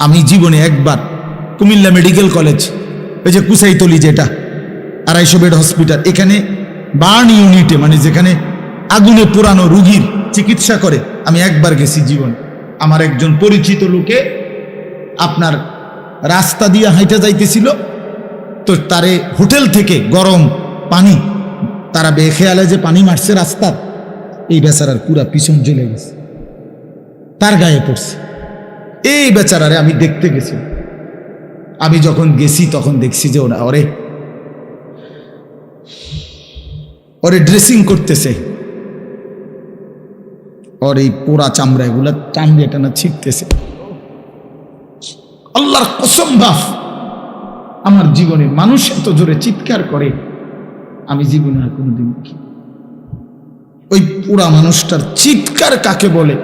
আমি জীবনে একবার কুমিল্লা মেডিকেল কলেজ, ওই যে কুসাইতলি যেটা 250 বেড হসপিটাল, এখানে বার্ন ইউনিটে, মানে যেখানে আগুনে পোড়ানো রুগীর চিকিৎসা করে, আমি একবার গেছি জীবন। আমার একজন পরিচিত লোকে আপনার রাস্তা দিয়ে হাইটে যাইতেছিল, তো তারে হোটেল থেকে গরম পানি, তারা বেখেয়ালে যে পানি মারছে রাস্তার, এই বেচারার পুরা পিছন জ্বলে গেছে, তার গায়ে পড়ছে। এই বেচারারে আমি দেখতে গেছি। আমি যখন গেছি তখন দেখছি যে ওরে ড্রেসিং করতেছে, ওর এই পোড়া চামড়া এগুলা চামড়া টানা ছিটতেছে। আল্লাহর কসম বাপ, আমার জীবনে মানুষ এত জোরে চিৎকার করে আমি জীবনে আর কোনোদিন দেখি। ওই পোড়া মানুষটার চিৎকার কাকে বলে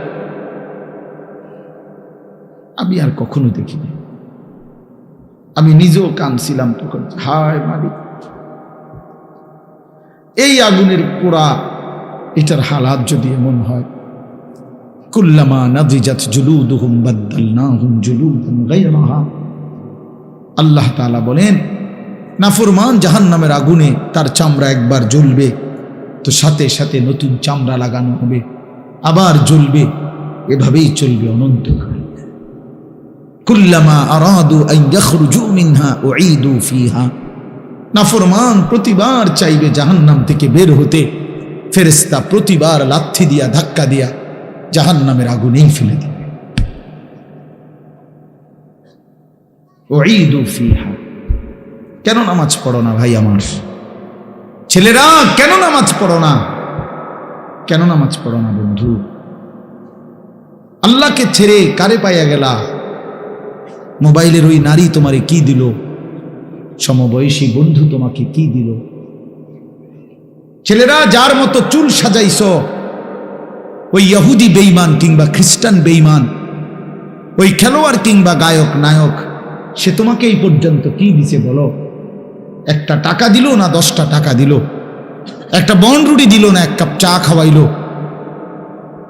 আমি আর কখনো দেখিনি। আমি নিজেও কাঁদছিলাম তখন, হায় মালিক, এই আগুনের পোড়া এটার হালাত যদি এমন হয়, কুল্লামা নাদিজাত জুলুদুহুম বাদদালনাহুম জুলুদান গায়রাহা। আল্লাহ তাআলা বলেন, নাফরমান জাহান্নামের আগুনে তার চামড়া একবার জ্বলবে, তো সাথে সাথে নতুন চামড়া লাগানো হবে, আবার জ্বলবে, এভাবেই চলবে অনন্তকাল। কুল্লামা আরাদু আন ইয়াখরুজু মিনহা উঈদু ফিহা। নাফরমান প্রতিবার চাইবে জাহান্নাম থেকে বের হতে, ফেরেশতা প্রতিবার লাথি দিয়া ধাক্কা দিয়া জাহান্নামের আগুনেই ফেলে দিবে। উঈদু ফিহা। কেন নামাজ পড়ো না ভাই আমার ছেলেরা? কেন নামাজ পড়ো না? কেন নামাজ পড়ো না বন্ধু? আল্লাহকে ছেড়ে কারে পাইয়া গেলা? মোবাইলের ওই নারী তোমারে কি দিল? সমবয়সী বন্ধু তোমাকে কি দিল? ছেলেরা যার মতো চুল সাজাইছ, ওই ইহুদি বেঈমান কিংবা খ্রিস্টান বেঈমান, ওই খেলোয়াড় কিংবা গায়ক নায়ক, সে তোমাকে এই পর্যন্ত কি দিছে বলো? একটা টাকা দিল না 10টা টাকা দিল? একটা বনরুটি দিল না 1 কাপ চা খাওয়াইলো?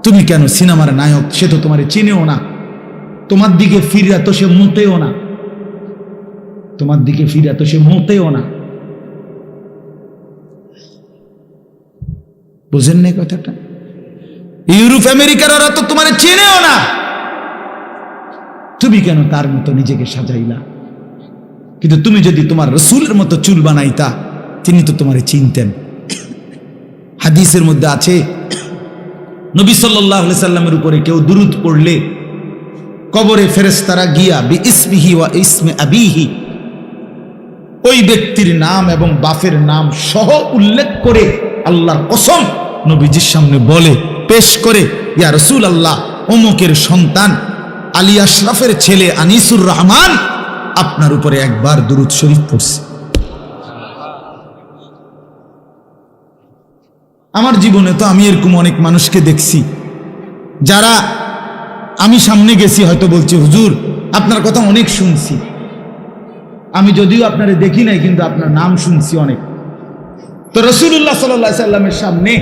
তুমি কেন সিনেমার নায়ক, সে তো তোমারে চিনেও না, তোমার দিকে ফিরে তো সে মোতেও না, তোমার দিকে ফিরে তো সে মোতেও না। বুঝেন না কথাটা? ইউরোপ আমেরিকার ওরা তো তোমারে চেনেও না, তুমি কেন তার মতো নিজেকে সাজাইলা? কিন্তু তুমি যদি তোমার রাসূলের মতো চুল বানাইতা, তিনি তো তোমারে চিনতেন। হাদিসের মধ্যে আছে, নবী সাল্লাল্লাহু আলাইহি সাল্লামের উপরে কেউ দুরূদ পড়লে কবরে ফেরেশতারা গিয়া বিইসমিহি ওয়া ইসমি আবিহি, ওই ব্যক্তির নাম এবং বাপের নাম সহ উল্লেখ করে আল্লাহর কসম নবীজির সামনে বলে, পেশ করে, ইয়া রাসূলুল্লাহ, অমুকের সন্তান আলী আশরাফের ছেলে আনিসুর রহমান আপনার উপরে একবার দুরূদ শরীফ পড়ছে। আমার জীবনে তো আমি এরকম অনেক মানুষকে দেখছি, যারা আমি সামনে গেছি হয়তো বলছে, হুজুর আপনার কথা অনেক শুনছি, আমি যদিও আপনারে দেখি নাই কিন্তু আপনার নাম শুনছি অনেক। তো রাসূলুল্লাহ সাল্লাল্লাহু আলাইহি সাল্লামের সামনে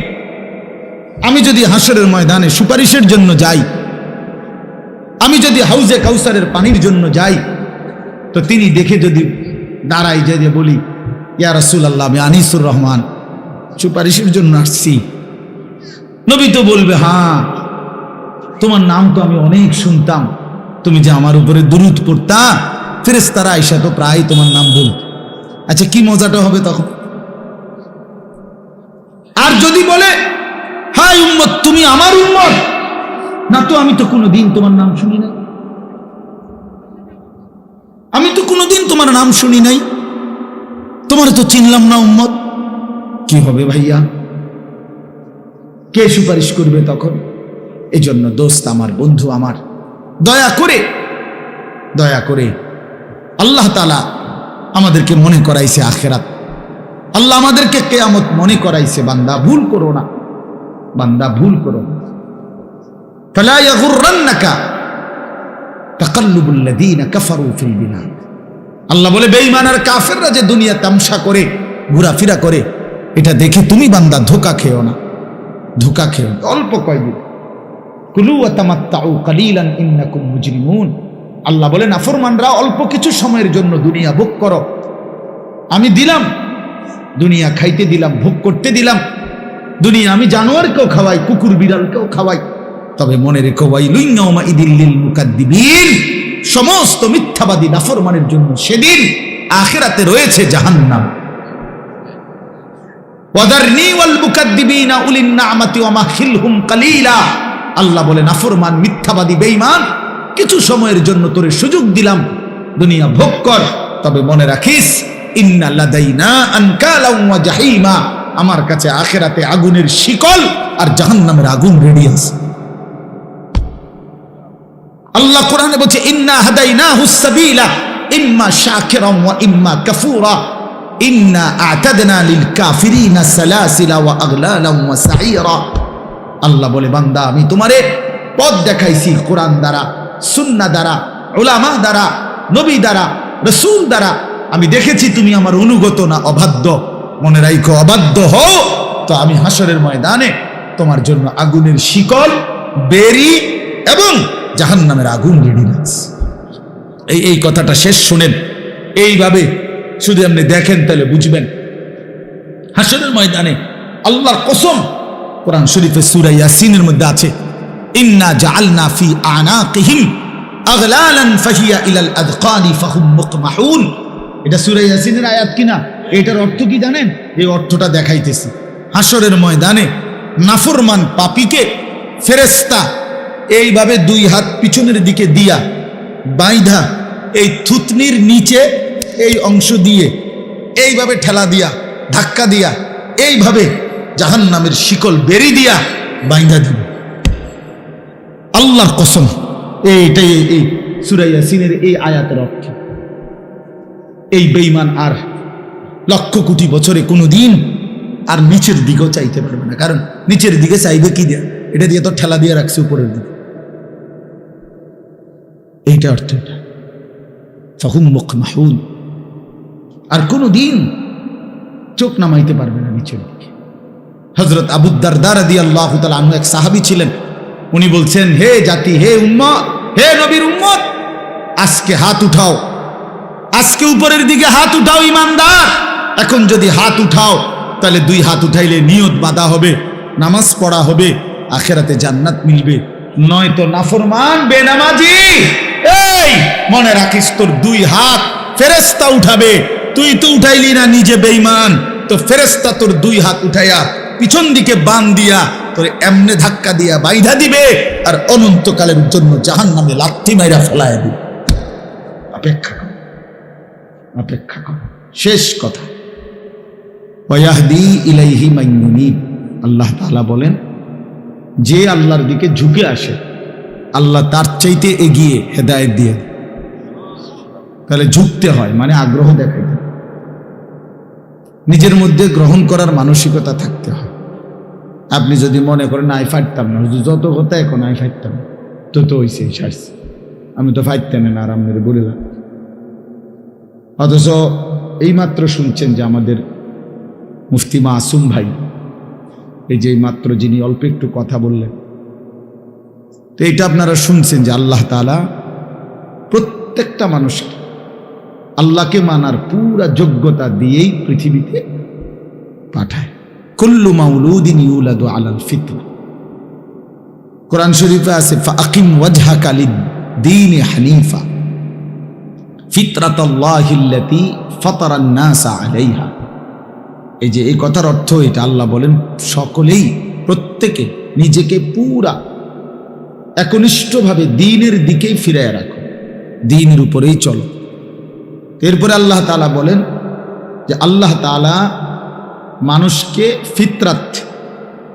আমি যদি হাসরের ময়দানে সুপারিশের জন্য যাই, আমি যদি হাউজে কাউসারের পানির জন্য যাই, তো তিনি দেখে যদি দাঁড়াই যে বলি, ইয়া রাসূলুল্লাহ, আমি আনিসুর রহমান সুপারিশের জন্য আসছি, নবী তো বলবে, হ্যাঁ তোমার নাম তো আমি অনেক শুনতাম, তুমি যে আমার উপরে দুরূদ পড়তা, ফেরেশতারা আয়েশা তো প্রায় তোমার নাম বলত। আচ্ছা কি মজাটা হবে তখন? আর যদি বলে, হায় উম্মত, তুমি আমার উম্মত, না তো আমি তো কোনোদিন তোমার নাম শুনি নাই, আমি তো কোনোদিন তোমার নাম শুনি নাই, তোমার তো চিনলাম না উম্মত, কি হবে ভাইয়া? কে সুপারিশ করবে তখন? এজন্য দোস্ত আমার, বন্ধু আমার, দয়া করে আল্লাহ তাআলা আমাদেরকে মনে করাইছে আখিরাত, আল্লাহ আমাদেরকে কিয়ামত মনে করাইছে। বান্দা ভুল করো না, বান্দা ভুল করো না। ফালা ইয়াগুররান্নাকা তাকাল্লুবুল লাযীনা কাফারু ফিল বিলাদ। আল্লাহ বলে, বেঈমান আর কাফেররা যে দুনিয়া তামসা করে, ঘোরাফেরা করে, এটা দেখে তুমি বান্দা ধোঁকা খেও না, ধোঁকা খেও অল্প কয়দিন। কুলু ওয়া তামাত্তাউ কালিলান ইন্নাকুম মুজরিমুন। আল্লাহ বলে নাফরমানরা অল্প কিছু সময়ের জন্য দুনিয়া ভোগ করো, আমি দিলাম দুনিয়া, খাইতে দিলাম, ভোগ করতে দিলাম দুনিয়া, আমি জানোয়ারকেও খাওয়াই, কুকুর বিড়ালকেও খাওয়াই, তবে মনে রেখো ওয়াইলুন ইয়াউমাইযিল লিল মুকাদ্দিবিন, সমস্ত মিথ্যাবাদী নাফরমানের জন্য সেদিন আখিরাতে রয়েছে জাহান্নাম। ওয়াদারনি ওয়াল মুকাদ্দিবিনা উলিন নি'মাতি ওয়া মাহিলহুম কালিলা, আল্লাহ বলে নাফরমান, মিথ্যাবাদী, বেঈমান, কিছু সময়ের জন্য তোরে সুযোগ দিলাম, দুনিয়া ভোগ কর, তবে মনে রাখিস ইন্না লাদাইনা আনকালাম ওয়া জাহিমা, আমার কাছে আখিরাতে আগুনের শিকল আর জাহান্নামের আগুন রেডি আছে। আল্লাহ কোরআনে বলছে ইন্না হাদাইনাহুস সাবিলা ইম্মা শাকিরান ওয়া ইম্মা কাফুরা ইন্না আ'তাদনা লিল কাফিরিনা সালাসিলা ওয়া আগলালান ওয়া সাঈরা। আল্লাহ বলে বান্দা, আমি তোমারে পথ দেখাইছি কোরআন দ্বারা, সুন্নাহ দ্বারা, উলামা দ্বারা, নবী দ্বারা, রাসূল দ্বারা। আমি দেখেছি তুমি আমার অনুগত না অবাধ্য। মনে রাখো, অবাধ্য হও তো আমি হাসরের ময়দানে তোমার জন্য আগুনের শিকল, বেরি এবং জাহান্নামের আগুন রেডি রাখছি। এই কথাটা শেষ শুনেন, এইভাবে শুধু আপনি দেখেন তাহলে বুঝবেন। হাসরের ময়দানে আল্লাহর কসম, কোরআন শরীফে সূরা ইয়াসিনের মধ্যে আছে ইন্না জাআলনা ফি আনাকিহিম আগলালান ফাহিয়া ইলাল আযকানি ফাহুম মুকমাহুন। এটা সূরা ইয়াসিনের আয়াত কিনা? এটার অর্থ কি জানেন? এই অর্থটা দেখাইতেছি। হাসরের ময়দানে নাফরমান পাপীকে ফেরেশতা এইভাবে দুই হাত পিছনের দিকে দিয়া বাইধা এই থুতনির নিচে এই অংশ দিয়ে এইভাবে ঠেলা দিয়া, ধাক্কা দিয়া, এইভাবে জাহান্নামের শিকল বেরি দিয়া বাইধা দিবে। আল্লাহর কসম, এইটাই এই সূরা ইয়াসিনের এই আয়াতের অর্থ। এই বেঈমান আর লক্ষ কোটি বছরে কোনোদিন আর নিচের দিকেও চাইতে পারবে না, কারণ নিচের দিকে চাইবে কি দিয়া? এটা দিয়ে তো ঠেলা দিয়ে রাখছে উপরের দিকে। এইটা অর্থ, এটা ফাহুম মুকমাহুন, আর কোনোদিন চোখ নামাইতে পারবে না নিচের দিকে। হযরত আবু দারদা রাদিয়াল্লাহু তাআলা আনহু এক সাহাবী ছিলেন। উনি বলছেন, হে জাতি, হে উম্মত, হে নবীর উম্মত, আজকে হাত উঠাও, আজকে উপরের দিকে হাত উঠাও ইমানদার। এখন যদি হাত উঠাও তাহলে দুই হাত উঠাইলে নিয়ত বাঁধা হবে, নামাজ পড়া হবে, আখিরাতে জান্নাত মিলবে। নয়তো নাফরমান, বেনামাজি, এই মনে রাখিস তোর দুই হাত ফেরেশতা উঠাবে। তুই তো উঠাইলি না, নিজে বেঈমান, তো ফেরেশতা তোর দুই হাত উঠাইয়া পিছন দিকে বান দিয়া তোর এমনে ধাক্কা দিয়া বাইধা দিবে, আর অনন্তকালের জন্য জাহান্নামে লাথি মাইরা ফেলায় দিবে। অপেক্ষা কর, অপেক্ষা কর। শেষ কথা, ওয়াহদি ইলাইহি মান ইউনিব। আল্লাহ তাআলা বলেন, যে আল্লাহর দিকে ঝুঁকে আসে আল্লাহ তার চাইতে এগিয়ে হেদায়েত দিয়ে। তাহলে ঝুঁকতে হয় মানে আগ্রহ দেখাইতে, নিজের মধ্যে গ্রহণ করার মানসিকতা থাকতে হয়। আপনি যদি মনে করেন আই ফাইটতাম না, যত কথা এখন আই ফাইটতাম তো তো হইছে, ছাড়ছি, আমি তো ফাইটতাম না, আরাম মেরে বলিলাম। অথচ এইমাত্র শুনছেন যে আমাদের মুফতি মাসুম ভাই, এই যে মাত্র যিনি অল্প একটু কথা বললেন, তো এইটা আপনারা শুনছেন যে আল্লাহ তাআলা প্রত্যেকটা মানুষকে আল্লাহকে মানার পুরা যোগ্যতা দিয়েই পৃথিবীতে পাঠায়। কুল্লু মাউলুদিন ইউলাদু আলাল ফিতরা। কোরআন শরীফে আছে ফাআকিম ওয়াজহাকা লিদ-দীনি হানিফা ফিতরাতাল্লাহিল্লাতী ফাতারান নাসা আলাইহা। এই যে এই কথার অর্থ এটা, আল্লাহ বলেন সকলেই, প্রত্যেকে নিজেকে পুরা একনিষ্ঠভাবে দ্বীনের দিকেই ফিরায় রাখো, দ্বীনের উপরেই চলো। এরপরে আল্লাহ তাআলা বলেন যে আল্লাহ তাআলা মানুষকে ফিতরাত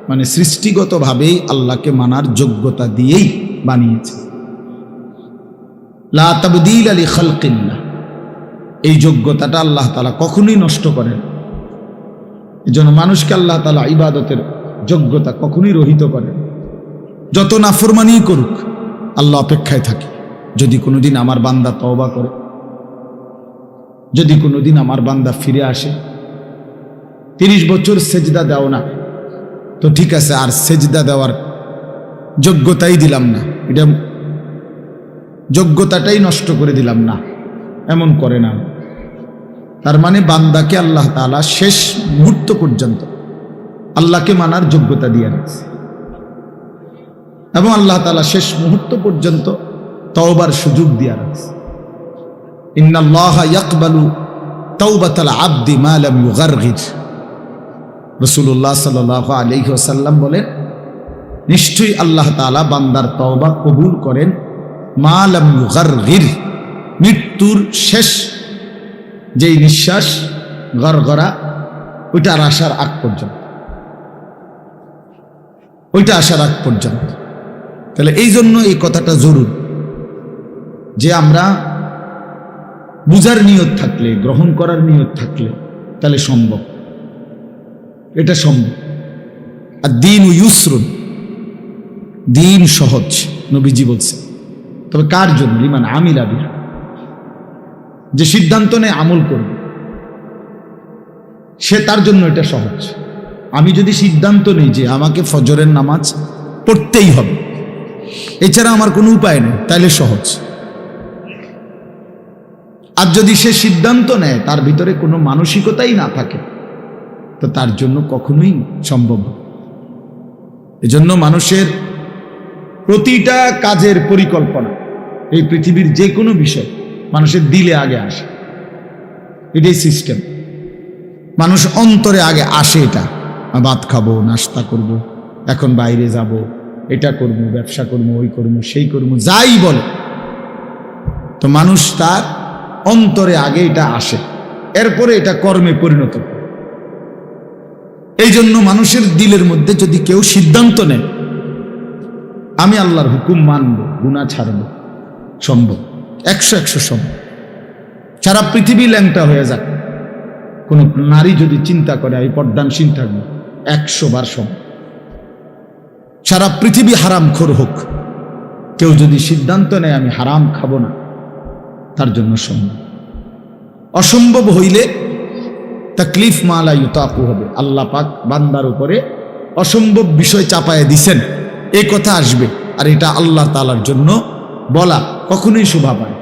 মানে সৃষ্টিগতভাবেই আল্লাহকে মানার যোগ্যতা দিয়েই বানিয়েছে। লা তাবদীল লি খালকিল্লাহ, এই যোগ্যতাটা আল্লাহ তাআলা কখনোই নষ্ট করেন। এজন্য মানুষকে আল্লাহ তাআলা ইবাদতের যোগ্যতা কখনোই রহিত করেন। যত নাফরমানি করুক আল্লাহ অপেক্ষায় থাকে, যদি কোনোদিন আমার বান্দা তওবা করে, যদি কোনোদিন আমার বান্দা ফিরে আসে। 30 বছর সেজদা দাও না, তো ঠিক আছে, আর সেজদা দেওয়ার যোগ্যতাই দিলাম না, এটা যোগ্যতাটাই নষ্ট করে দিলাম না, এমন করে না। তার মানে বান্দাকে আল্লাহ তাআলা শেষ মুহূর্ত পর্যন্ত আল্লাহকে মানার যোগ্যতা দিয়ে রাখছে, এবং আল্লাহ তাআলা শেষ মুহূর্ত পর্যন্ত তওবার সুযোগ দিয়ে রাখছে। ইন্নাল্লাহা ইয়াকবালু তাওবাতাল আবদি মা লাম ইউগারগির। রাসূলুল্লাহ সাল্লাল্লাহু আলাইহি ওয়াসাল্লাম বলেন, নিশ্চয়ই আল্লাহ তাআলা বান্দার তওবা কবুল করেন মা লাম ইউগারগির, মৃত্যুর শেষ যেই নিঃশ্বাস গড়গড়া ওইটা আসার আগ পর্যন্ত, ওইটা আসার আগ পর্যন্ত। তাহলে এই জন্য এই কথাটা জরুরি যে আমরা বুঝার নিয়ত থাকলে, গ্রহণ করার নিয়ত থাকলে তাহলে সম্ভব, এটা সম্ভব। আর দিন ইউসরুন, দিন সহজ, নবীজি বলছে। তবে কার জন্য? লিমান আমিলা বিহা, যে সিদ্ধান্ত নেয় আমল করবে, সে তার জন্য এটা সহজ। আমি যদি সিদ্ধান্ত নেই যে আমাকে ফজরের নামাজ পড়তেই হবে, এছাড়া আমার কোনো উপায় নেই, তাহলে সহজ। আর যদি সে সিদ্ধান্ত নেয় তার ভিতরে কোনো মানসিকতাই না থাকে, তো তার জন্য কখনোই সম্ভব না। এজন্য মানুষের প্রতিটা কাজের পরিকল্পনা, এই পৃথিবীর যে কোনো বিষয় মানুষের দিলে আগে আসে, এটাই সিস্টেম। মানুষ অন্তরে আগে আসে, এটা ভাত খাবো, নাস্তা করব, এখন বাইরে যাব, এটা করব, ব্যবসা করব, ওই করব, সেই করব, যাই বলে, তো মানুষ তার অন্তরে আগে এটা আসে, এরপরে এটা কর্মে পরিণত করে। এই জন্য মানুষের দিলের মধ্যে যদি কেউ সিদ্ধান্ত নেয় আমি আল্লাহর হুকুম মানব, গুনাহ ছাড়ব, সম্ভব, 100 সম্ভব। সারা পৃথিবী ল্যাংটা হয়ে যাক, কোন নারী যদি চিন্তা করে আমি পর্দানশীল থাকবো, 100 বার সম্ভব। সারা পৃথিবী হারামখোর হোক, কেউ যদি সিদ্ধান্ত নেয় আমি হারাম খাবো না, তার জন্য সম্ভব। অসম্ভব হইলে তাকলিফ মালা ইউতাকু হবে, আল্লাহ পাক বান্দার উপরে অসম্ভব বিষয় চাপায় দিছেন, এই কথা আসবে। আর এটা আল্লাহ তাআলার জন্য বলা কখনোই শোভা পায়।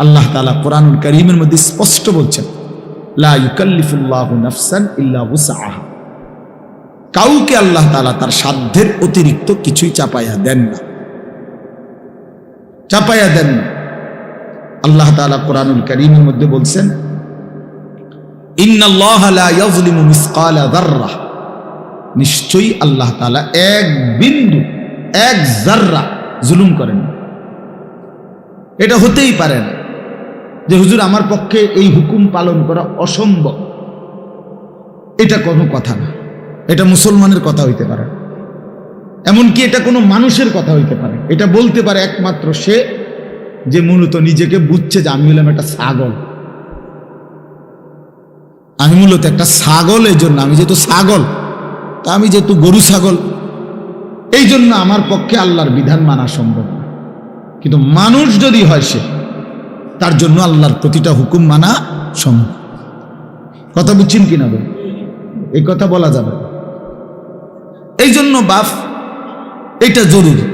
আল্লাহ তাআলা কোরআনুল কারীমের মধ্যে স্পষ্ট বলছেন, লা ইউকাল্লিফুল্লাহু নাফসান ইল্লা উসআহা, কাউকে আল্লাহ তাআলা তার সাধ্যের অতিরিক্ত কিছুই চাপাইয়া দেন না, চাপাইয়া দেন না। আল্লাহ তাআলা কোরআনুল কারীমের মধ্যে বলছেন, ইন্নাল্লাহা লা ইয়াযলিমু মিসকালা যাররাহ, নিশ্চয়ই আল্লাহ তাআলা এক বিন্দু, এক যাররা জুলুম করেন। এটা হতেই পারে না যে হুজুর আমার পক্ষে এই হুকুম পালন করা অসম্ভব, এটা কোনো কথা না। এটা মুসলমানের কথা হইতে পারে, এমনকি এটা কোনো মানুষের কথা হইতে পারে। এটা বলতে পারে একমাত্র সে যে মূলত নিজেকে বুঝছে যে আমি হলাম একটা ছাগল, আমি মূলত একটা ছাগল। এই জন্য আমি যেহেতু ছাগল, তা আমি যেহেতু গরু ছাগল, এই জন্য আমার পক্ষে আল্লাহর বিধান মানা সম্ভব না। কিন্তু মানুষ যদি হয় সে, তার জন্য আল্লাহর প্রতিটা হুকুম মানা সম্ভব। কথা বুঝছেন কিনা বল? এই কথা বলা যাবে। এই জন্য বাপ, এটা জরুরি,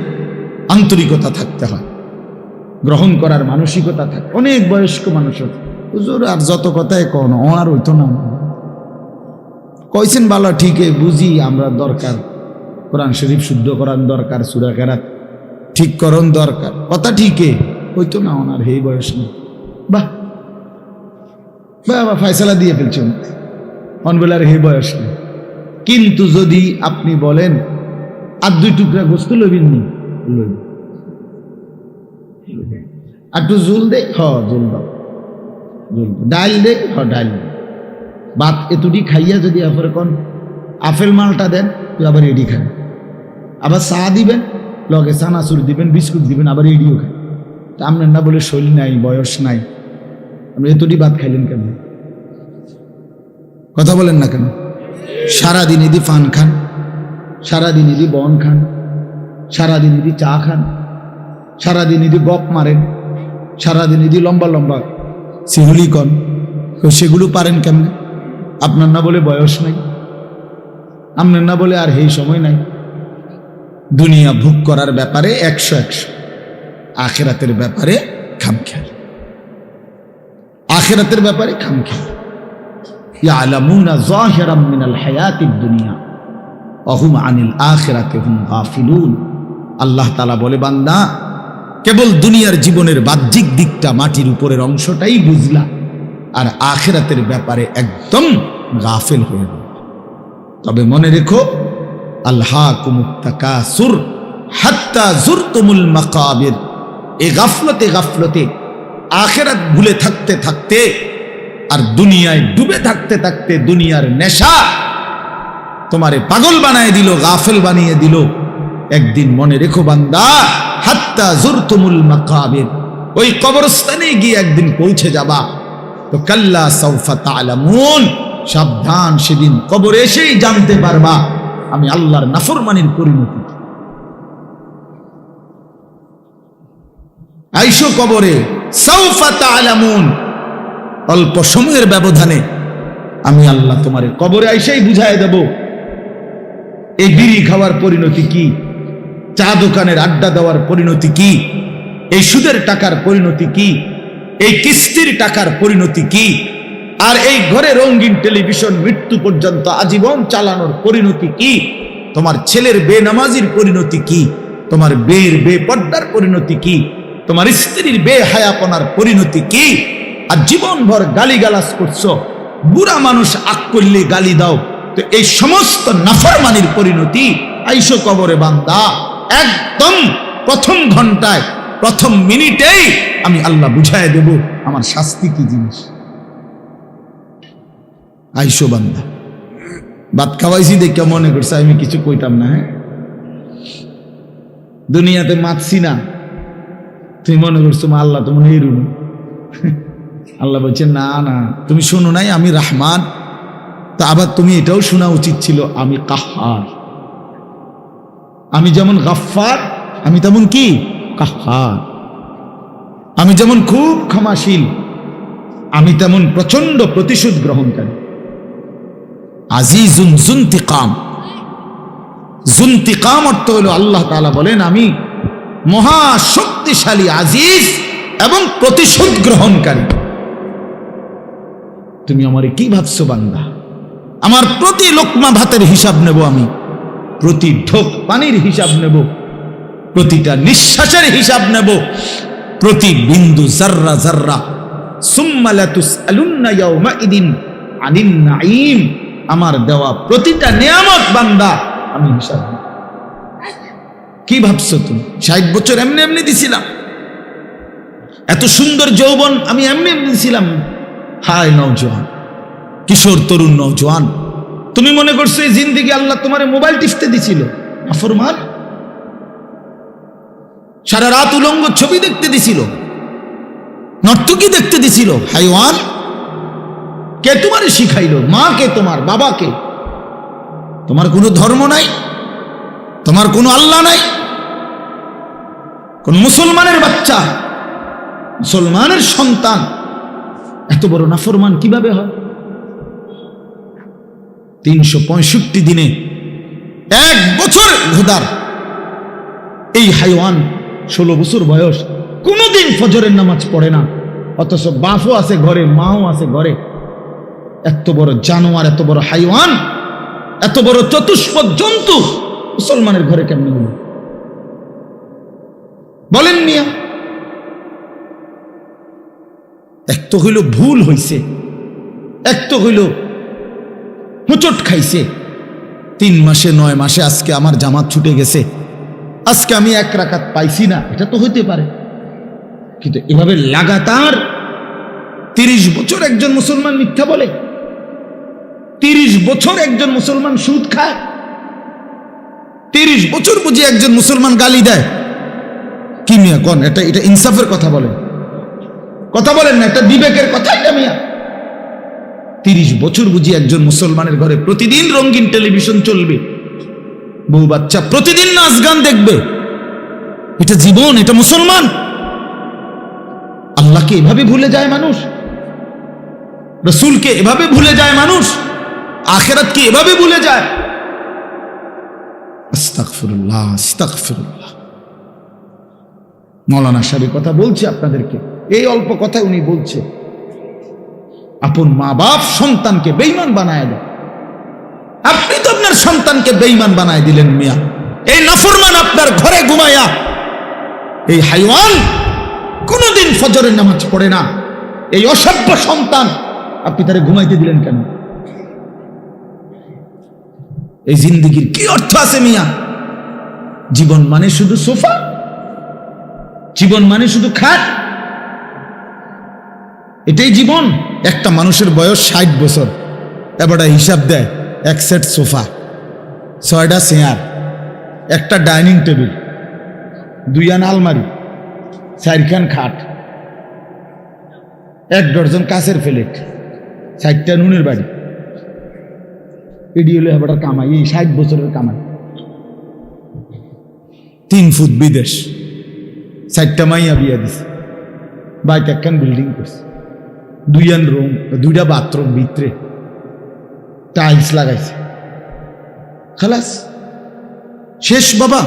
আন্তরিকতা থাকতে হয়, গ্রহণ করার মানসিকতা থাকে। অনেক বয়স্ক মানুষ আছে, হুজুর আর যত কথাই কোন আর হইতো না, কইছেন ভালো ঠিকই বুঝি, আমরা দরকার কোরআন শরীফ শুদ্ধ করার দরকার, সূরা কেরাত ঠিক করণ দরকার, কথা ঠিকই হইতো না ওনার, এই বয়স নেই। বাহ বাবা, ফয়সালা দিয়ে ফেলছেন, অনবেলার হে বয়স নেই। কিন্তু যদি আপনি বলেন আর 2 টুকরা গোস্ত লইবেন নি, লইব, আর একটু জুল দে, জুল দাও, জুল ডাল দে, ডাল, ভাত এতুটি খাইয়া যদি আপনি কোন আপেল মালটা দেন, তুই আবার এডি খান, আবার চা দিবেন, লগে চানাচুর দিবেন, বিস্কুট দিবেন, আবার এডিও খান। তা আপনার না বলে শৈলী নাই, বয়স নাই, আপনি এতুটি ভাত খাইলেন কেন? কথা বলেন না কেন? সারাদিন এদি পান খান, সারাদিন এদি বন খান, সারাদিন এদি চা খান, সারাদিন এদি গপ মারেন, সারাদিন এদি লম্বা লম্বা সিহুলি কন, সেগুলো পারেন কেমনে? আপনার না বলে বয়স নাই, আপনার না বলে আর এই সময় নাই। দুনিয়া ভোগ করার ব্যাপারে 100 আখিরাতের ব্যাপারে খামখেয়াল, আখিরাতের ব্যাপারে খামখেয়াল। ইয়ালামুনা যাহিরাম মিনাল হায়াতিদ দুনিয়া ওয়া হুম আনিল আখিরাতি হুম গাফিলুন। আল্লাহ তাআলা বলে, বান্দা কেবল দুনিয়ার জীবনের বাহ্যিক দিকটা, মাটির উপরের অংশটাই বুঝলা, আর আখিরাতের ব্যাপারে একদম গাফিল হয়ে গেল। তবে মনে রেখো, আলহাকুমুত তাকাসুর হাত্তা যুরতুমুল মাকাবির। এই গাফলতে গাফলতে আখিরাত ভুলে থাকতে থাকতে আর দুনিয়ায় ডুবে থাকতে থাকতে দুনিয়ার নেশা তোমারে পাগল বানিয়ে দিল, গাফেল বানিয়ে দিল। একদিন মনে রেখো বান্দা, হাত্তা যুরতুমুল মাকাবির, ওই কবরস্থানে গিয়ে একদিন পৌঁছে যাবা। তো কাল্লা সাউফা তা'লামুন, সাবধান, সেদিন কবরে এসেই জানতে পারবা আমি আল্লাহর নাফরমানির পরিণতি। আইসো কবরে, সাউফা তা'লামুন, অল্প সময়ের ব্যবধানে আমি আল্লাহ তোমারে কবরে আইসাই বুঝায় দেব এই বিড়ি খাওয়ার পরিণতি কি, চা দোকানের আড্ডা দেওয়ার পরিণতি কি, এই সুদের টাকার পরিণতি কি, এই কিস্তির টাকার পরিণতি কি, আর এই ঘরে রঙিন টেলিভিশন মৃত্যু পর্যন্ত আজীবন চালানোর পরিণতি কি, তোমার ছেলের বেনামাজির পরিণতি কি, তোমার বের বেপর্দার পরিণতি কি, তোমার স্ত্রীর বেহায়াপনার পরিণতি কি, আর জীবনভর গালিগালাজ করছো, বুড়া মানুষ আক করলে গালি দাও। তো এই সমস্ত নাফরমানির পরিণতি আইসো কবরে বান্দা, একদম প্রথম ঘন্টায়, প্রথম মিনিটেই আমি আল্লাহ বুঝায় দেব আমার শাস্তি কি জিনিস। আইসো বান্দা। ভাত খাওয়াইছি দেখে মনে করছে আমি কিছু কইতাম না। হ্যাঁ, দুনিয়াতে মাতছি না, তুমি মনে করছো মা আল্লাহ তোমার এই রুম। আল্লাহ বলছে না না, তুমি শোনো নাই আমি রহমান। তা আবার তুমি এটাও শোনা উচিত ছিল আমি কাহ্হার। আমি যেমন গাফফার, আমি তেমন কি কাহ্হার। আমি যেমন খুব ক্ষমাশীল, আমি তেমন প্রচন্ড প্রতিশোধ গ্রহণকারী। আজিজুন যুনতিকাম। যুনতিকাম অর্থ হলো আল্লাহ তাআলা বলেন আমি মহা শক্তিশালী, আজিজ এবং প্রতিশোধ গ্রহণকারী। তুমি আমারে কি ভাবছো বান্দা? আমার প্রতি লোকমা ভাতের হিসাব নেব আমি, প্রতি ঢোক পানির হিসাব নেব, প্রতিটা নিঃশ্বাসের হিসাব নেব, প্রতি বিন্দু জাররা জাররা। সুম্মা লাতুসআলুন্না ইয়াওমাইদিন আনিন নাঈম। আমার দেওয়া প্রতিটা নিয়ামত বান্দা আমি হিসাব নেব। কি ভাবছো তুমি 60 বছর এমনি এমনি দিছিলাম? এত সুন্দর যৌবন আমি এমনি এমনি দিছিলাম? হায় নওজোয়ান, কিশোর তরুণ নওজোয়ান, তুমি মনে করছো এই জিন্দেগি আল্লাহ তোমারে মোবাইল টিপতে দিছিল? নাফরমান। সারা রাত উলঙ্গ ছবি দেখতে দিছিল, নর্তকী দেখতে দিছিল? হাইওয়ান। কে তোমারে শিখাইলো? মা কে? তোমার বাবা কে? তোমার কোনো ধর্ম নাই, তোমার কোনো আল্লাহ নাই। কোন মুসলমানের বাচ্চা, মুসলমানের সন্তান এত বড় নাফরমান কিভাবে হয়? 365 দিনে 1 বছর ঘোদার এই হাইওয়ান 16 বছর বয়স, কোনদিন ফজরের নামাজ পড়ে না, অথচ বাপও আছে ঘরে, মাও আছে ঘরে। এত বড় জানোয়ার, এত বড় হাইওয়ান, এত বড় চতুষ্পদ জন্তু মুসলমানের ঘরে কেমনে হলো বলেন মিয়া? এক তো হইল ভুল হইছে, এক তো হইল হুচট খাইছে। 3 মাসে 9 মাসে আজকে আমার জামাত ছুটে গেছে, আজকে আমি 1 রাকাত পাইছি না, এটা তো হইতে পারে। কিন্তু এভাবে লাগাতার 30 বছর একজন মুসলমান মিথ্যা বলে, 30 বছর একজন মুসলমান সুদ খায়, 30 বছর বুঝি একজন মুসলমান গালি দেয়। কি মিয়া কোন? এটা ইনসাফের কথা বলেন, কথা বলেন না, এটা বিবেকের কথা এটা মিয়া? 30 বছর বুঝি একজন মুসলমানের ঘরে প্রতিদিন রঙিন টেলিভিশন চলবে, বউ বাচ্চা প্রতিদিন নাচ গান দেখবে? এটা জীবন? এটা মুসলমান? আল্লাহকে এভাবে ভুলে যায় মানুষ, রাসূলকে এভাবে ভুলে যায় মানুষ, আখিরাতকে এভাবে ভুলে যায়। আস্তাগফিরুল্লাহ, আস্তাগফিরুল্লাহ। মৌলানা সাহেব কথা বলছে আপনাদেরকে, এই অল্প কথায় উনি বলছে আপন মা বাপ সন্তানকে বেঈমান বানায় দেয়। আপনি তো আপনার সন্তানকে বেঈমান বানায় দিলেন মিয়া। এই নাফরমান আপনার ঘরে ঘুমায়া, এই হাইওয়ান কোনদিন ফজরের নামাজ পড়ে না, এই অসভ্য সন্তান আপনি তারে ঘুমাইতে দিলেন কেন? এই জিন্দেগির কি অর্থ আছে মিয়া? জীবন মানে শুধু সোফা? জীবন মানে শুধু খাট? এটাই জীবন? একটা মানুষের বয়স 60 বছর, এবারটা হিসাব দেয়, এক সেট সোফা, 6টা চেয়ার, একটা ডাইনিং টেবিল, 2 আলমারি, 4খান খাট, 1 ডজন কাঁচের প্লেট, 4টা নুনের বাড়ি। এটি হলো এবারটার কামাই, এই 60 বছরের কামাই। 3 ফুট বিদেশ, 4টা মাইয়া বিয়া দিছে, বাইক একখান বিল্ডিং করছে, 2 রুম, 2টা বাথরুম, ভিতরে টাইলস লাগাইছে, খালাস শেষ বাবা।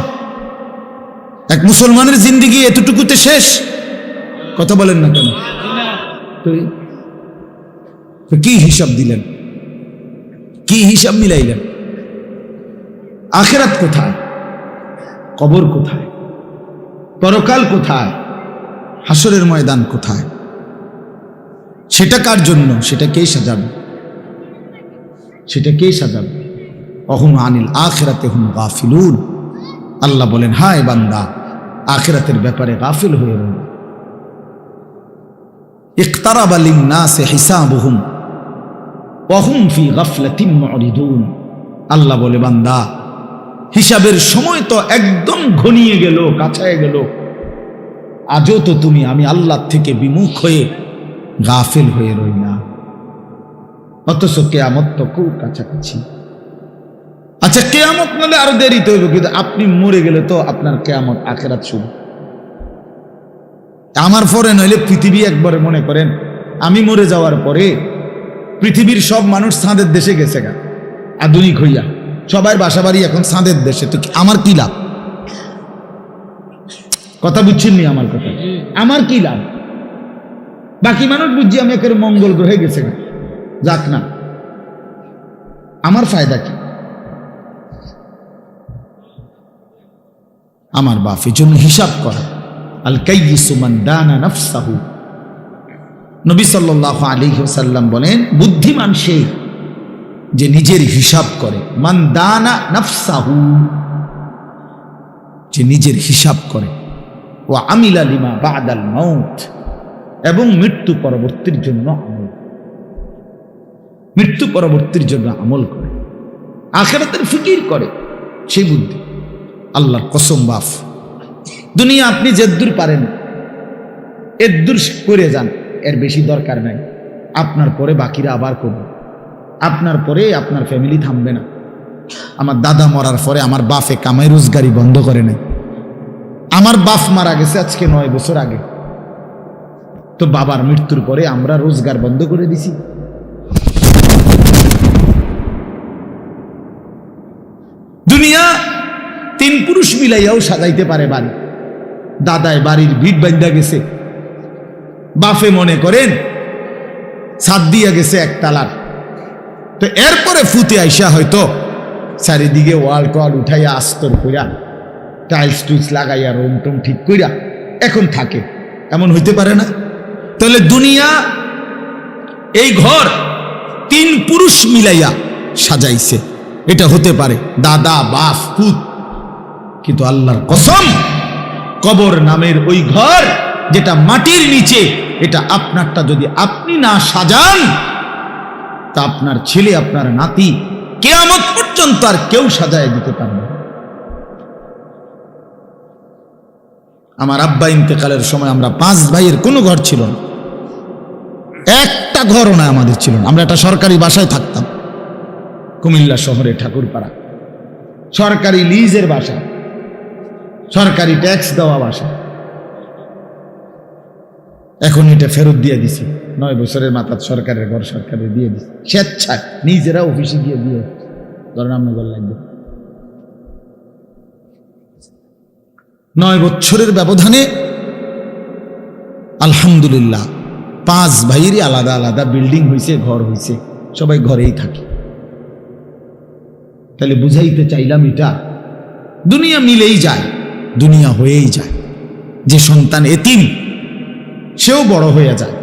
এক মুসলমানের জিন্দেগি এতটুকুতে শেষ? কথা বলেন না কেন? তো কি হিসাব দিলেন? কি হিসাব মিলাইলেন? আখিরাত কোথায়? কবর কোথায়? পরকাল কোথায়? হাসরের ময়দান কোথায়? সেটা কার জন্য? সেটা কে সাজাবে? সেটা কে সাজাবে? অহুম আনিল আখিরাতে হুম গাফিলুন। আল্লাহ বলেন, হায় বান্দা, আখিরাতের ব্যাপারে গাফিল হয়ে রইল। ইকতারাবা লিন-নাসি হিসাবুহুম ওয়া হুম ফি গাফলাতিন মুরিদুন। আল্লাহ বলে, বান্দা, হিসাবের সময় তো একদম ঘনিয়ে গেল, কাছায় গেল, আজও তো তুমি আমি আল্লাহ থেকে বিমুখ হয়ে গাফিল হয়ে রইলা। অথচ কিয়ামত তো খুব কাছাকাছি। আচ্ছা, কিয়ামত মানে আরো দেরিতে হইব, কিন্তু আপনি মরে গেলে তো আপনার কিয়ামত, আখিরাত শুরু। আমার পরে নইলে পৃথিবী একবারে, মনে করেন আমি মরে যাওয়ার পরে পৃথিবীর সব মানুষ চাঁদের দেশে গেছে গা, আধুনিক হইয়া সবাই বাসা বাড়ি এখন চাঁদের দেশে, তো আমার কি লাভ? কথা বুঝছেননি আমার কথা? আমার কি লাভ? বাকি মানুষ বুঝছি আমি একেবারে মঙ্গল গ্রহে গেছে গা, যাক না, আমার ফায়দা কি? আমার বাপ এই জন্য হিসাব করা। আল কাইয়িসু মান দানা নাফসাহু। নবী সাল্লাল্লাহু আলাইহি ওয়াসাল্লাম বলেন, বুদ্ধিমান সে যে নিজের হিসাব করে। মান দানা নাফসাহু, যে নিজের হিসাব করে। ওয়া আমিলা লিমা বাদাল মাউত, এবং মৃত্যু পরবর্তীর জন্য আমল, মৃত্যু পরবর্তীর জন্য আমল করে, আখিরাতের ফিকির করে, সেই বুদ্ধি। আল্লাহর কসম বাপ, দুনিয়া আপনি যেদূর পারেন এদূর করে যান, এর বেশি দরকার নাই। আপনার পরে বাকিরা আবার করবে, আপনার পরে আপনার ফ্যামিলি থামবে না। আমার দাদা মরার পরে আমার বাপে কামাই রোজগারি বন্ধ করে নাই। আমার বাপ মারা গেছে আজকে 9 বছর আগে, তো বাবার মৃত্যুর পরে আমরা রোজগার বন্ধ করে দিছি। দুনিয়া 3 পুরুষ মিলাইয়াও সাজাইতে পারে বাড়ি। দাদায় বাড়ির ভিট বান্ধা গেছে, বাপে মনে করেন ছাদ দিয়া গেছে 1 তালার, তো এরপরে ফুতে আইসা হয়তো চারিদিকে ওয়াল টোয়াল উঠাইয়া আস্তর কইরা টাইলস টুইলস লাগাইয়া রুম টুম ঠিক কইরা এখন থাকে, এমন হইতে পারে না? তাহলে দুনিয়া এই ঘর 3 পুরুষ মিলাইয়া সাজাইছে, এটা হতে পারে দাদা বাপ পুত। কিন্তু আল্লাহর কসম, কবর নামের ওই ঘর যেটা মাটির নিচে, এটা আপনারটা যদি আপনি না সাজান, তা আপনার ছেলে আপনার নাতি কিয়ামত পর্যন্ত আর কেউ সাজায় দিতে পারবে না। আমার আব্বা ইন্তেকালের সময় আমরা 5 ভাইয়ের কোনো ঘর ছিল না, একটা ঘরও না আমাদের ছিল না। আমরা একটা সরকারি বাসায় থাকতাম, কুমিল্লা শহরে ঠাকুরপাড়া, সরকারি লিজের বাসা, সরকারি ট্যাক্স দেওয়া বাসা। এখন এটা ফেরত দিয়ে দিছি, 9 বছরের মাথায় সরকারের ঘর সরকারে দিয়ে দিছি, স্বেচ্ছায় নিজেরা অফিসে গিয়ে দিয়ে ধরেন আপনার ঘর লাগবে। 9 বছরের ব্যবধানে আলহামদুলিল্লাহ 5 ভাইয়েরই আলাদা আলাদা বিল্ডিং হয়েছে, ঘর হয়েছে, সবাই ঘরেই থাকে। তাহলে বুঝাইতে চাইলাম এটা দুনিয়া মিলেই যায়, দুনিয়া হয়েই যায়। যে সন্তান এতিম সেও বড় হয়ে যায়,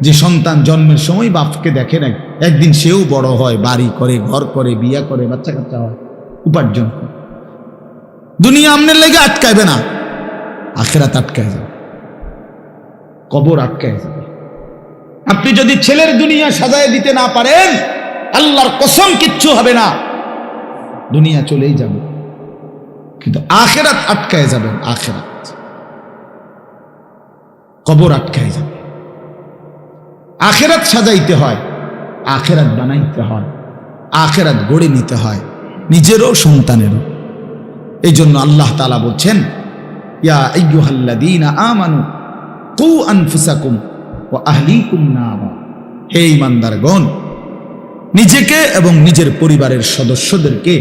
যে সন্তান জন্মের সময় বাপকে দেখে নাই একদিন সেও বড় হয়, বাড়ি করে, ঘর করে, বিয়া করে, বাচ্চা কাচ্চা হয়, উপার্জন করে। দুনিয়া আমনের লেগে আটকাইবে না, আখিরাত আটকায় যাবে, কবর আটকায় যাবে। আপনি যদি ছেলের দুনিয়া সাজায় দিতে না পারেন, আল্লাহর কসম কিচ্ছু হবে না, দুনিয়া চলেই যাবে, কিন্তু আখিরাত আটকায় যাবেন। আখিরাত, কবর আটকায় যাবে। আখিরাত সাজাইতে হয়, আখিরাত বানাইতে হয়, আখিরাত গড়ে নিতে হয়, নিজেরও সন্তানেরও। এই জন্য আল্লাহ তাআলা বলছেন, ইয়া আইয়ুহাল্লাযীনা আমানু কু আনফুসাকুম ওয়া আহলিকুম নারা। হে ঈমানদারগণ, নিজেকে এবং নিজের পরিবারের সদস্যদেরকে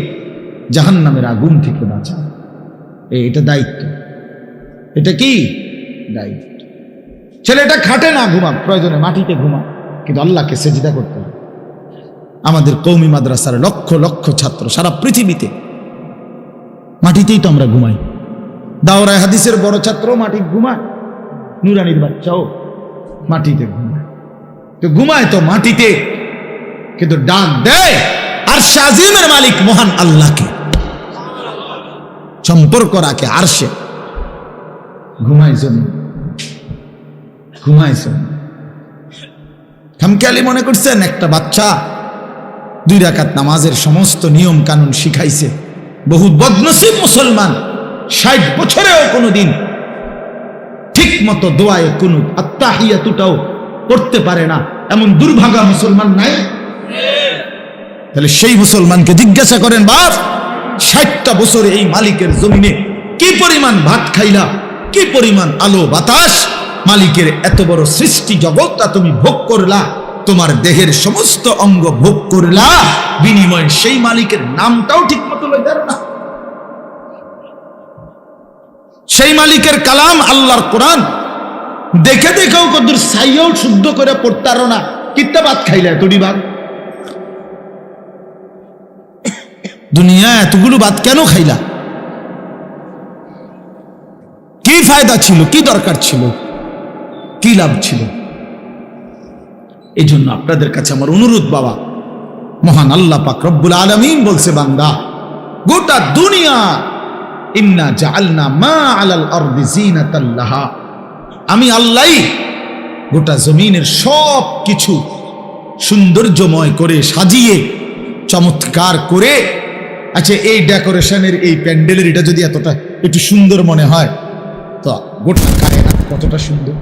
জাহান্নামের আগুন থেকে বাঁচাও। এটা দায়িত্ব। এটা কি দায়িত্ব? ছেলেটা খাটে না, ঘুমাক, প্রয়োজনে মাটিতে ঘুমাক, কিন্তু আল্লাহকে সেজদা করতে হবে। আমাদের কওমি মাদ্রাসার লক্ষ লক্ষ ছাত্র সারা পৃথিবীতে মাটিতেই তো আমরা ঘুমাই। দাওরায়ে হাদিসের বড় ছাত্র মাটি ঘুমায়, নুরানির বাচ্চাও মাটিতে ঘুমায়। তো ঘুমায় তো মাটিতে, কিন্তু ডাক দেয় আরশে আজিমের মালিক মহান আল্লাহকে, সম্পর্ক রাখে আরশে। ঘুমাইছেন, ঘুমাইছেন, খামখেয়ালি মনে করছেন একটা বাচ্চা 2 রাকাত নামাজের সমস্ত নিয়ম কানুন শিখাইছে। বহু বদনসিব মুসলমান 60 বছরেও কোনোদিন ঠিক মতো দোয়ায়ে কুনুত আত্তাহিয়াতুটাও পড়তে পারে না, এমন দুর্ভাগা মুসলমান নাই? তাহলে সেই মুসলমানকে জিজ্ঞাসা করেন, বাপ 60টা বছরে এই মালিকের জমিনে কি পরিমাণ ভাত খাইলা, কি পরিমাণ আলো বাতাস, মালিকের এত বড় সৃষ্টি জগৎটা তুমি ভোগ করলা, তোমার দেহের সমস্ত অঙ্গ ভোগ করলা, বিনিময়ে সেই মালিকের নামটাও ঠিক মতো লইতে পারো না। সেই মালিকের কালাম আল্লাহর কোরআন দেখে দেখেও কদুর সাইয়াও শুদ্ধ করে পড়তে পারো না, কিত্তা ভাত খাইলা, এতটি ভাত। দুনিয়া এতগুলো ভাত কেন খাইলা? কি ফায়দা ছিল, কি দরকার ছিল, কি লাভ ছিল? এই জন্য আপনাদের কাছে আমার অনুরোধ, বাবা, মহান আল্লাহ পাক রব্বুল আলামিন বলছে, বান্দা গোটা দুনিয়া ইন্না জাআলনা মা আলাল আরদি জিনাতাল লাহা, আমি আল্লাহই গোটা জমিনের সব কিছু সৌন্দর্যময় করে সাজিয়ে চমৎকার করে। আচ্ছা, এই ডেকোরেশনের, এই প্যান্ডেলের এটা যদি এতটা একটু সুন্দর মনে হয়, তো গোটা কায়নাত কতটা সুন্দর,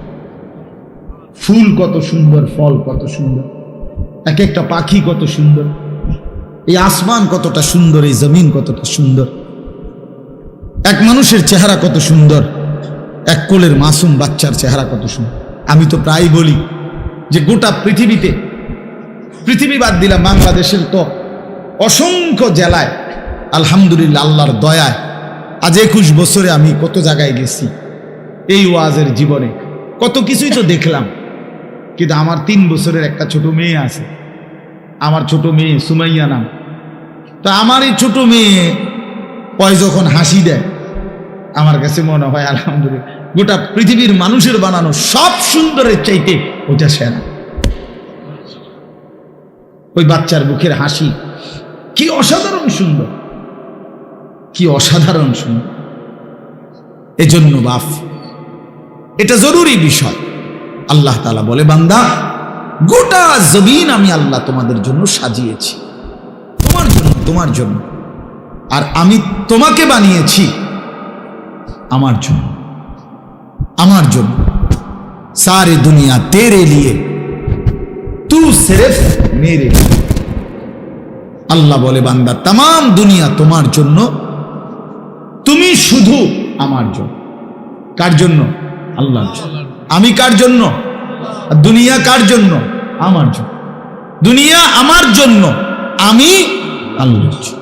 ফুল কত সুন্দর, ফল কত সুন্দর, এক একটা পাখি কত সুন্দর, এই আসমান কতটা সুন্দর, এই জমিন কতটা সুন্দর, এক মানুষের চেহারা কত সুন্দর, এক কোলের মাসুম বাচ্চার চেহারা কত সুন্দর। আমি তো প্রায় বলি যে গোটা পৃথিবীতে, পৃথিবী বাদ দিলাম, বাংলাদেশের তো অসংখ্য জেলায় আলহামদুলিল্লাহ আল্লাহর দয়ায় আজ 21 বছরে আমি কত জায়গায় গেছি। এই ওয়াজের জীবনে কত কিছুই তো দেখলাম, কিন্তু আমার 3 বছরের একটা ছোট মেয়ে আছে, আমার ছোট মেয়ে সুমাইয়া নাম। তো আমার এই ছোট মেয়ে পয় যখন হাসি দেয়, আমার কাছে মনে হয় আলহামদুলিল্লাহ গোটা পৃথিবীর মানুষের বানানো সব সুন্দরের চাইতে ওটা সেরা। ওই বাচ্চার মুখের হাসি কি অসাধারণ সুন্দর, কি অসাধারণ সুন্দর। এজন্য বাপ, এটা জরুরি বিষয়। আল্লাহ তাআলা বলে, বান্দা গোটা জমিন আমি আল্লাহ তোমাদের জন্য সাজিয়েছি, তোমার জন্য, তোমার জন্য। আর আমি তোমাকে বানিয়েছি আমার জন্য, আমার জন্য। सारी दुनिया तेरे लिए, तू सिर्फ मेरे लिए। আল্লাহ বলে, বান্দা तमाम দুনিয়া তোমার জন্য, তুমি শুধু আমার জন্য। কার জন্য? আল্লাহর জন্য। আমি কার জন্য? দুনিয়া কার জন্য? আমার জন্য। দুনিয়া আমার জন্য, আমি আল্লাহর জন্য,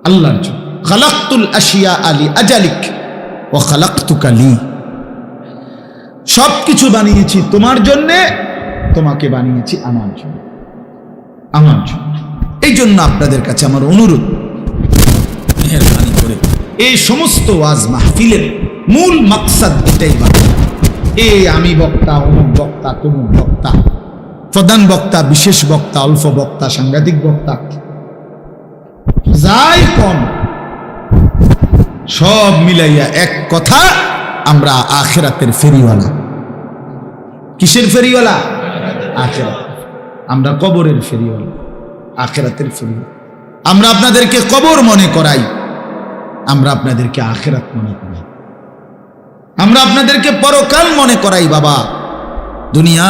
আল্লাহর জন্য। খালাকতুল আশিয়া আলি আজালিক ওয়া খালাকতুকা লি। সবকিছু বানিয়েছি তোমার জন্যে, তোমাকে বানিয়েছি আমার জন্য, আমার জন্য। এই জন্য আপনাদের কাছে আমার অনুরোধ, মেহেরবানি করে এই সমস্ত ওয়াজ মাহফিলের মূল মাকসাদ এটাই বাবা, আমি বক্তা, অমুক বক্তা, তমুক বক্তা, প্রধান বক্তা, বিশেষ বক্তা, অল্প বক্তা, সাংঘাতিক বক্তা, যাই কম, সব মিলাইয়া এক কথা, আমরা আখিরাতের ফেরিওয়ালা। কিসের ফেরিওয়ালা? আখিরাত। আমরা কবরের ফেরিওয়ালা, আখিরাতের ফেরিওয়ালা। আমরা আপনাদেরকে কবর মনে করাই, আমরা আপনাদেরকে আখিরাত মনে করাই, আমরা আপনাদেরকে পরকাল মনে করাই। বাবা, দুনিয়া